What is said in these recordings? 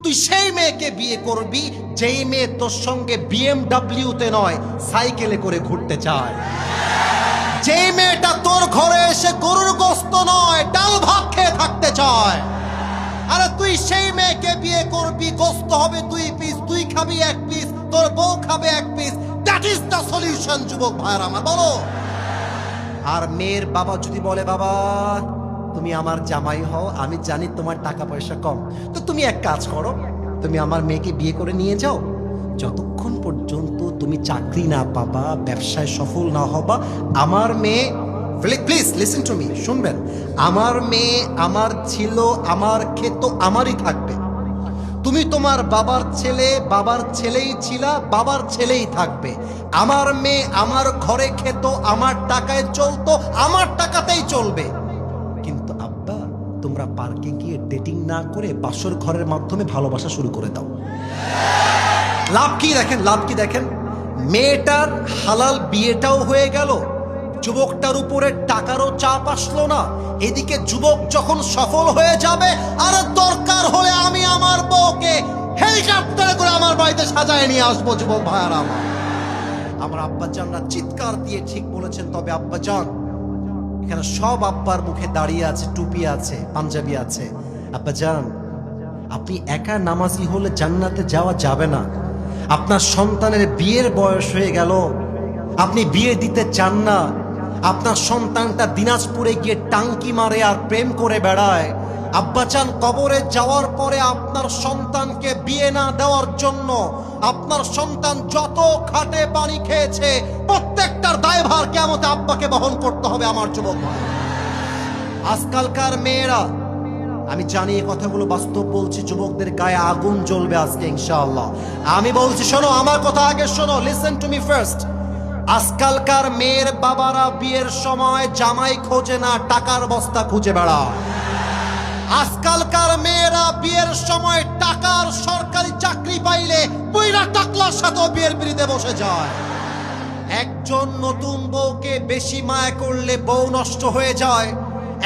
তুই সেই মেয়েকে বিয়ে করবি যেই মেয়ে তোর সঙ্গে বিএমডব্লিউতে নয় সাইকেলে করে ঘুরতে চায়, যেই মেয়েটা তোর ঘরে এসে গরুর গোস্ত নয় ডাল ভাত খেয়ে থাকতে চায়। আরে তুই সেই মেয়েকে বিয়ে করবি, গোস্ত হবে 2 পিস, তুই খাবি 1 পিস, তোর বউ খাবে 1 piece. That is the solution যুবক ভাইরা আমার, বলো। আর মেয়ের বাবা যদি বলে বাবা তুমি আমার জামাই হও, আমি জানি তোমার টাকা পয়সা কম, তো তুমি এক কাজ করো, তুমি আমার মেয়েকে বিয়ে করে নিয়ে যাও। যতক্ষণ পর্যন্ত তুমি চাকরি না পাবা, ব্যবসায় সফল না হবা, আমার মেয়ে, প্লিজ লিসেন টু মি, শুনবেন, আমার মেয়ে আমার ছিল, আমার খেত আমারই থাকবে। তুমি তোমার বাবার ছেলে, বাবার ছেলেই ছিলা, বাবার ছেলেই থাকবে। আমার মেয়ে আমার ঘরে খেত, আমার টাকায় চলতো, আমার টাকাতেই চলবে। কিন্তু আব্বা তোমরা পার্কে গিয়ে ডেটিং না করে বাসর ঘরের মাধ্যমে ভালোবাসা শুরু করে দাও। লাভ কি দেখেন, লাভ কি দেখেন, মেয়েটার হালাল বিয়েটাও হয়ে গেল, যুবকটার উপরে টাকারও চাপ আসলো না। এদিকে যুবক যখন সফল হয়ে যাবে, আর দরকার হলে আমি আমার বউকে হেলিকপ্টারে করে আমার বাড়িতে সাজায় নিয়ে আসবো। যুবক ভাইয়ারা আমার আব্বাজানরা চিৎকার দিয়ে ঠিক বলেছেন। তবে আব্বাজান, এখানে সব আব্বার মুখে দাঁড়িয়ে আছে, টুপি আছে, পাঞ্জাবি আছে। আব্বাজান, আপনি একা নামাজি হলে জান্নাতে যাওয়া যাবে না। আপনার সন্তানের বিয়ের বয়স হয়ে গেল, আপনি বিয়ে দিতে চান না। আপনার সন্তানটা দিনাজপুরে গিয়ে টাঙ্কি মারে আর প্রেম করে বেড়ায়। আব্বাজান, কবরে যাওয়ার পরে আপনার সন্তানকে বিয়ে না দেওয়ার জন্য আপনার সন্তান যত খাটে পানি খেয়েছে প্রত্যেকটার দায়ভার কিয়ামতে আব্বাকে বহন করতে হবে। আমার যুবক ভাই, আজকালকার মেয়েরা, আমি জানি এই কথাগুলো বাস্তব বলছি, যুবকদের গায়ে আগুন জ্বলবে আজকে ইনশাআল্লাহ। আমি বলছি শোনো, আমার কথা আগে শোনো, লিসেন টু মি ফার্স্ট। আজকালকার মেয়ের বাবারা বিয়ের সময় জামাই খোঁজে না, টাকার বস্তা খুঁজে বেড়ায়। আজকালকার মেয়েরা বিয়ের সময় টাকার সরকারি চাকরি পাইলে পুইরা টাকলার সাথে বিয়ের পিড়িতে বসে যায়। একজন নতুন বউকে বেশি মায়া করলে বউ নষ্ট হয়ে যায়,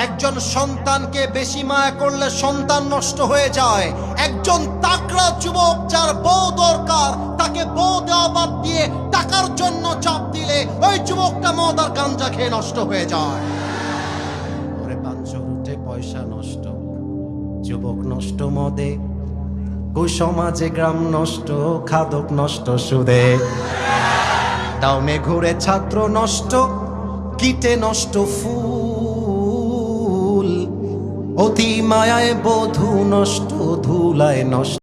একজন সন্তানকে বেশি মায়া করলে সন্তান নষ্ট হয়ে যায়। একজন তাকড়া যুবক যার বউ দরকার, তাকে বউ দেওয়া বাদ দিয়ে টাকার জন্য চাপ দিলে ওই যুবকটা মদ আর গাঞ্জা খেয়ে নষ্ট হয়ে যায়। ওরে পাঁচশো উঠে পয়সা নষ্ট, যুবক নষ্ট মদে, কুসমাজে গ্রাম নষ্ট, খাদক নষ্ট সুদে, টাউনে ঘুরে ছাত্র নষ্ট, কীটে নষ্ট ফুল, অতি মায়ায় বধূ নষ্ট, ধুলায় নষ্ট।